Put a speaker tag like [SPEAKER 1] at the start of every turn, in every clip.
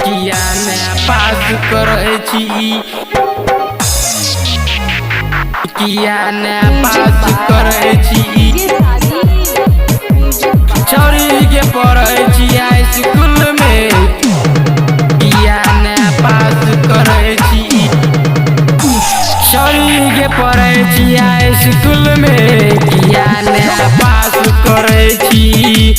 [SPEAKER 1] किया नया पास करे छी, किया नया पास करे छी। छौरी के पढ़े छी स्कूल में, किया नया पास करे छी। छौरी के पढ़े छी स्कूल में, किया नया पास करे छी।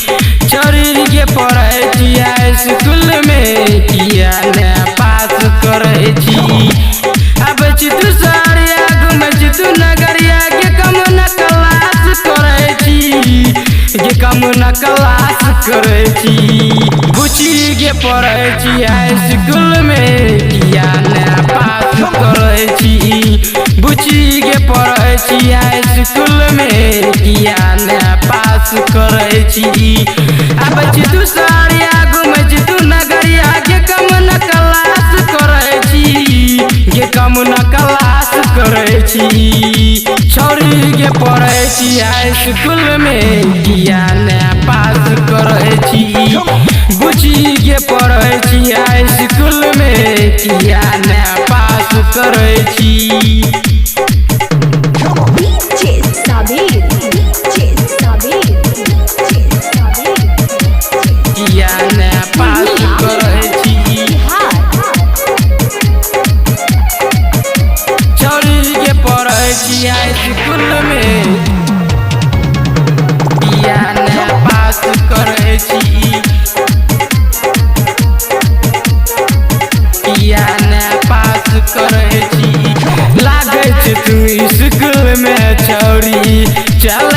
[SPEAKER 1] छौरी के पढ़े छी स्कूल में, किया नया पास करे छी। अब तू सारिया घूमे तू नगरिया के कम न क्लास करे छी, के कम न क्लास करे छी। बुची के पढ़े छी स्कूल में, किया नया पास करे छी। बुची के पढ़े छी स्कूल में, किया नया पास करे छी। अब तू सारिया घूमे तू नगरिया के कम न क्लास करे छी, के कम न क्लास करे छी। छौरी के पढ़े छी स्कूल में, किया नया पास करे छी। बुची के पढ़े छी स्कूल में, किया नया पास करे छी। किया नया पास करे छी। छौरी के पढ़े छी स्कूल में, किया नया पास करे छी। किया नया पास करे छी। लागे छै तू स्कूल में छौरी, चल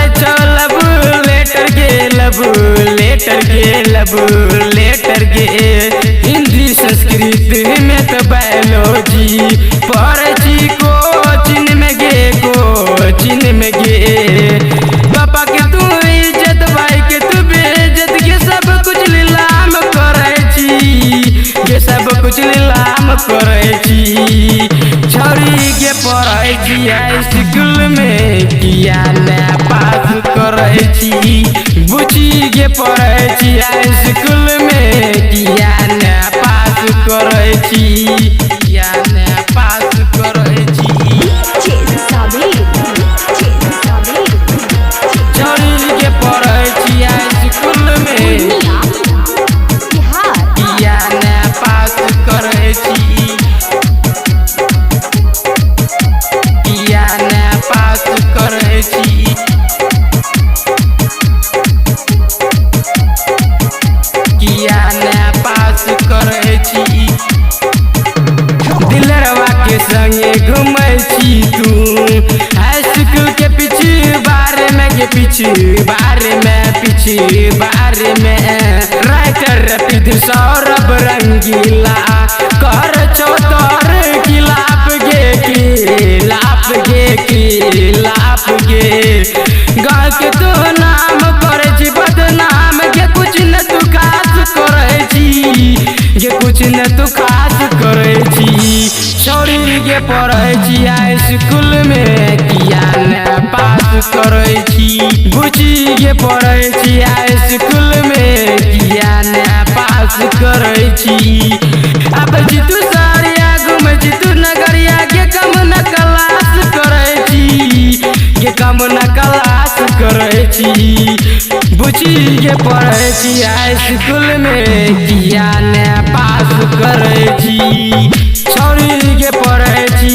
[SPEAKER 1] लेटर गे हिंदी संस्कृत में तो बायोलॉजी पढ़े छी। कोचिंग में गे पापा के तू इज्जत, भाई के तू बेइज्जत, के सब कुछ लीलाम करे छी, के सब कुछ लीलाम करे छी। छौरी के पढ़े छी स्कूल में, किया नया पास करे छी। बुची के पढ़े छी स्कूल में, किया नया पास करे छी। किया नया पास करे छी। छौरी के पढ़े छी स्कूल में, किया नया पास करे छी। किया नया पास करे छी। किया नया पास करे छी। दिलरवा के संगे घूमे छी तू स्कूल के पीछे बारे में राइटर विधि सौरभ रंगीला कर चौतर खिलाफ गे गाँव के तो नाम करे छी बदनाम, के कुछ न तू खास करे छी, के कुछ न तू खास करे छी। छौरी के पढ़े छी स्कूल में, किया नया पास करे छी। बुची के पढ़े छी स्कूल में, किया नया पास करे छी। अब तू सारिया घूमे तू नगरिया के कम न क्लास करे छी, के कम न क्लास करे छी। बुची के पढ़े छी स्कूल में, किया नया पास करे छी। छौरी के पढ़े छी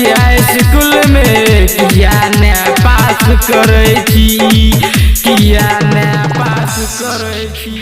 [SPEAKER 1] स्कूल में, किया नया पास करे छी। किया नया पास करे छी।